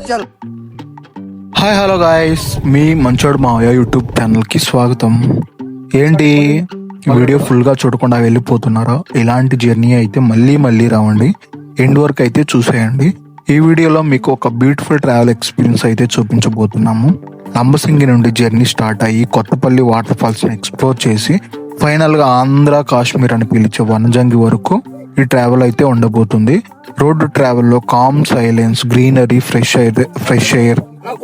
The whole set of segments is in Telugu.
चल హాయ్ హలో గాయస్, మీ మంచోడు మావయ్య యూట్యూబ్ ఛానల్కి స్వాగతం. ఏంటి వీడియో ఫుల్గా చూడకుండా వెళ్ళిపోతున్నారా? ఇలాంటి జర్నీ అయితే మళ్ళీ మళ్ళీ రావండి, ఎండ్ వరకు అయితే చూసేయండి. ఈ వీడియోలో మీకు ఒక బ్యూటిఫుల్ ట్రావెల్ ఎక్స్పీరియన్స్ అయితే చూపించబోతున్నాము. లంబసింగి నుండి జర్నీ స్టార్ట్ అయ్యి కొత్తపల్లి వాటర్ ఫాల్స్ని ఎక్స్ప్లోర్ చేసి ఫైనల్గా ఆంధ్ర కాశ్మీర్ అని పిలిచే వనజంగి వరకు ఈ ట్రావెల్ అయితే ఉండబోతుంది. రోడ్డు ట్రావెల్లో calm silence, greenery, fresh air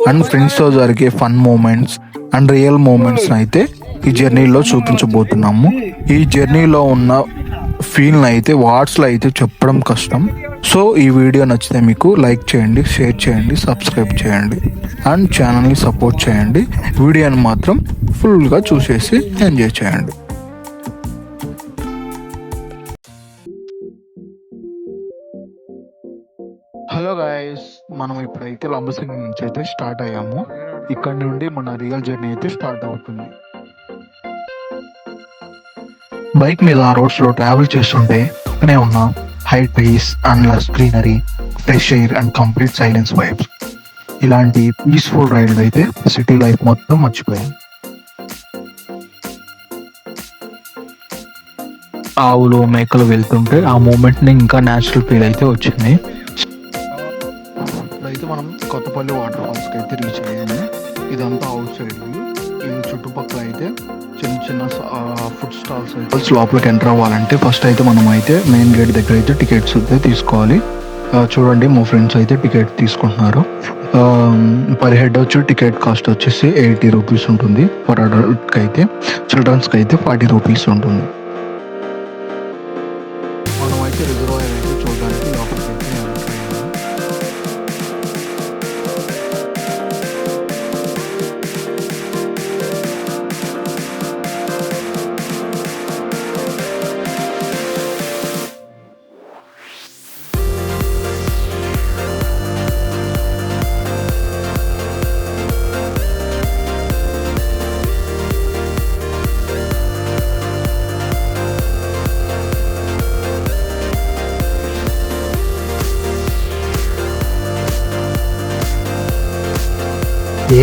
and ఫ్రెండ్స్తో జరిగే fun moments and real moments అయితే ఈ జర్నీలో చూపించబోతున్నాము. ఈ జర్నీలో ఉన్న ఫీల్ని అయితే వాట్స్లో అయితే చెప్పడం కష్టం. సో ఈ వీడియో నచ్చితే మీకు లైక్ చేయండి, షేర్ చేయండి, సబ్స్క్రైబ్ చేయండి అండ్ ఛానల్ని సపోర్ట్ చేయండి. వీడియోని మాత్రం ఫుల్గా చూసేసి ఎంజాయ్ చేయండి. హలో గాయస్, మనం ఇప్పుడైతే లంబసింగి నుంచి అయితే స్టార్ట్ అయ్యాము. ఇక్కడ నుండి మన రియల్ జర్నీ అయితే స్టార్ట్ అవుతుంది. బైక్ మీద ఆ రోడ్స్లో ట్రావెల్ చేస్తుంటే పక్కనే ఉన్న high trees and lush greenery, fresh air and complete silence vibes, ఇలాంటి పీస్ఫుల్ రైడ్ అయితే సిటీ లైఫ్ మొత్తం మర్చిపోయాయి. ఆవులు మేకలు వెళ్తుంటే ఆ మూమెంట్ని ఇంకా న్యాచురల్ ఫీల్ అయితే వచ్చింది. ఇప్పుడైతే మనం కొత్తపల్లి వాటర్ ఫాల్స్కి అయితే రీచ్ అయ్యాము. ఇదంతా అవుట్ సైడ్ వ్యూ. ఇది చుట్టుపక్కల అయితే చిన్న చిన్న ఫుడ్ స్టాల్స్ అయితే. లోపలికి ఎంటర్ అవ్వాలంటే ఫస్ట్ అయితే మనం అయితే మెయిన్ గేట్ దగ్గర అయితే టికెట్స్ అయితే తీసుకోవాలి. చూడండి, మా ఫ్రెండ్స్ అయితే టికెట్ తీసుకుంటున్నారు. పర్ హెడ్ వచ్చి టికెట్ కాస్ట్ వచ్చేసి 80 రూపీస్ ఉంటుంది. ఫర్ అడల్ట్కి అయితే, చిల్డ్రన్స్కి అయితే 40 రూపీస్ ఉంటుంది. మనం అయితే రిజర్వాయర్ అయితే చూడడానికి లోపలికి అయితే ఎంటర్ అయ్యాము.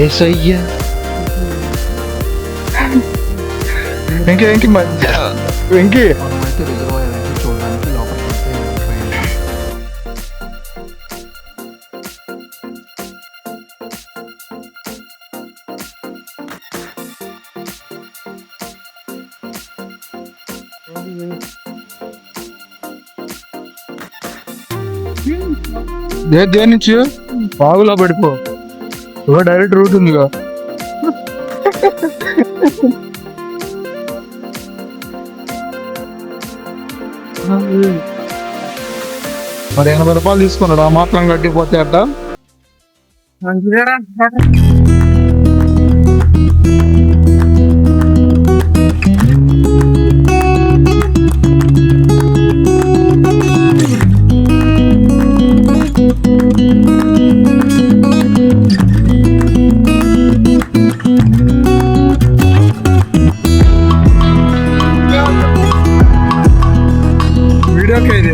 ఏసయ్యా వెంకీ వెంకీ వెంకీ మనమైతే రిజర్వాయర్ అయితే చూడడానికి లోపలికి అయితే ఎంటర్ అయ్యాము. దేని నుంచి బాగులా పడిపో, డైరెక్ట్ రూట్ ఉందిగా. మరి 80 రూపాయలు తీసుకున్నాడు, ఆ మాత్రం కట్టిపోతే అట్ట. వీడియోకే ఇది.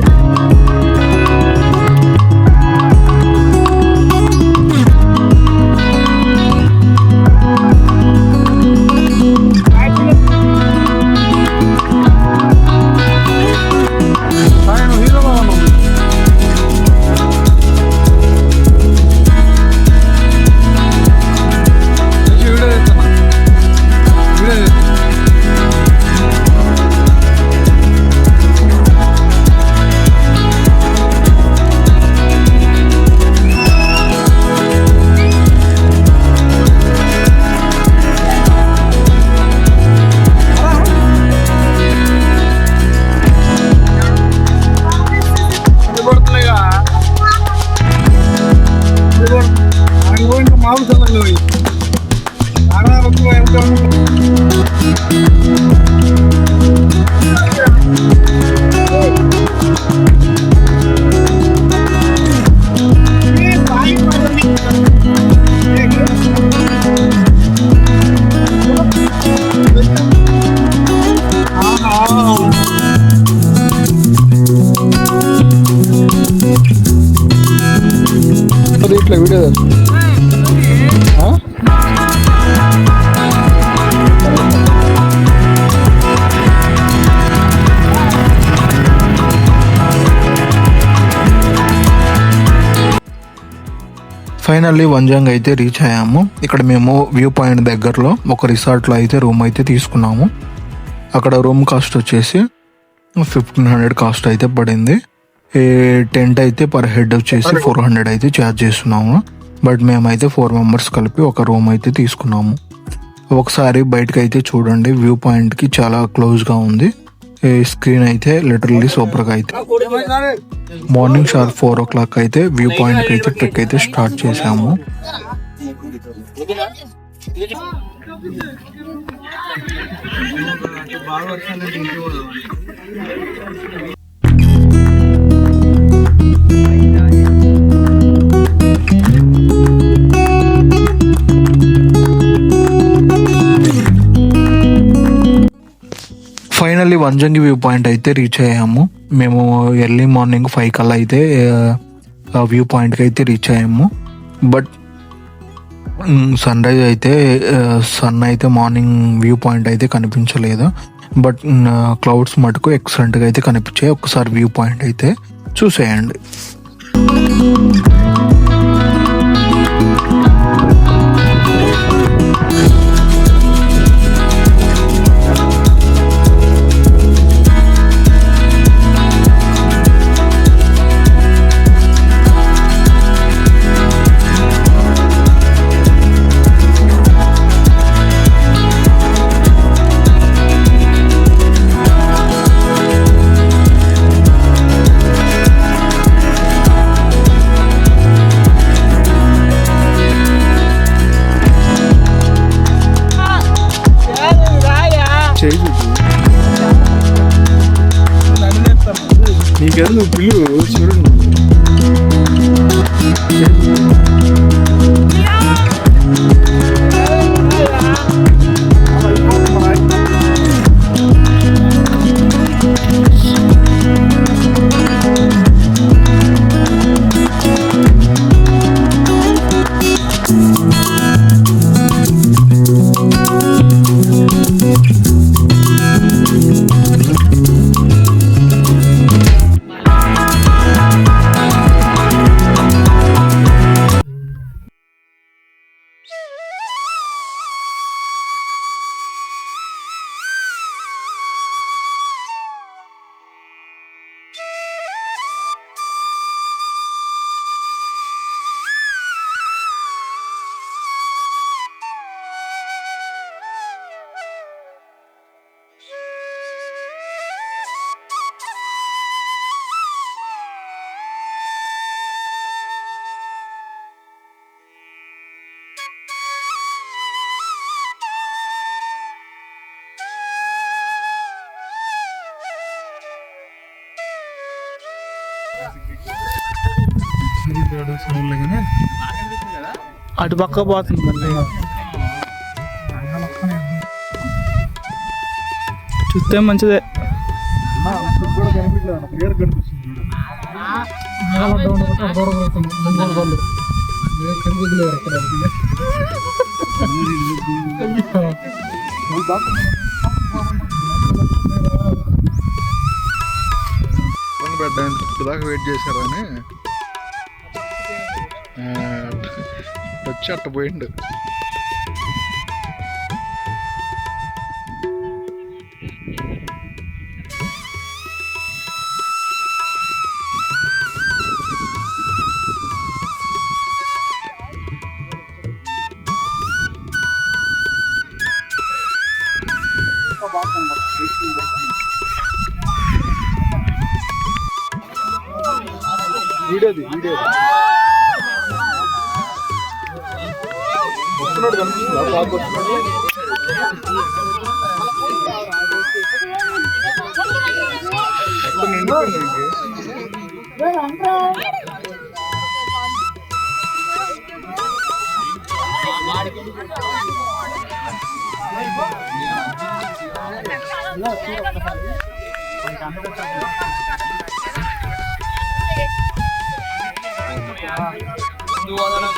ఇట్లా వీడియో ఫైనల్లీ వంజంగ్ అయితే రీచ్ అయ్యాము. ఇక్కడ మేము వ్యూ పాయింట్ దగ్గరలో ఒక రిసార్ట్లో అయితే రూమ్ అయితే తీసుకున్నాము. అక్కడ రూమ్ కాస్ట్ వచ్చేసి 1500 కాస్ట్ అయితే పడింది. ఈ టెంట్ అయితే పర్ హెడ్ వచ్చేసి 400 అయితే ఛార్జ్ చేస్తున్నాము. బట్ మేమైతే 4 మెంబర్స్ కలిపి ఒక రూమ్ అయితే తీసుకున్నాము. ఒకసారి బయటకు అయితే చూడండి, వ్యూ పాయింట్కి చాలా క్లోజ్గా ఉంది. ఈ స్క్రీన్ అయితే లిటరల్లీ సూపర్గా అయితే మార్నింగ్ షార్ప్ 4 o'clock అయితే వ్యూ పాయింట్కి అయితే ట్రెక్ అయితే స్టార్ట్ చేసాము. ఫైనల్లీ వంజంగి వ్యూ పాయింట్ అయితే రీచ్ అయ్యాము. మేము ఎర్లీ మార్నింగ్ 5 కల్లా అయితే వ్యూ పాయింట్కి అయితే రీచ్ అయ్యాము. బట్ సన్ రైజ్ అయితే సన్ అయితే మార్నింగ్ వ్యూ పాయింట్ అయితే కనిపించలేదు. బట్ క్లౌడ్స్ మటుకు ఎక్సలెంట్గా అయితే కనిపించాయి. ఒకసారి వ్యూ పాయింట్ అయితే చూసేయండి. నీకేదో నువ్వు పిల్లు చూడండి. అటు పక్క పోతుంది మళ్ళీ చూస్తే మంచిదే. దాకా వెయిట్ చేశారని వచ్చి అట్ట పోయిండు. వీడియోది వస్తున్నాడు కనిపిస్తుందా? పాప వస్తున్నాడు. నిండిపోయింది. నువ్వు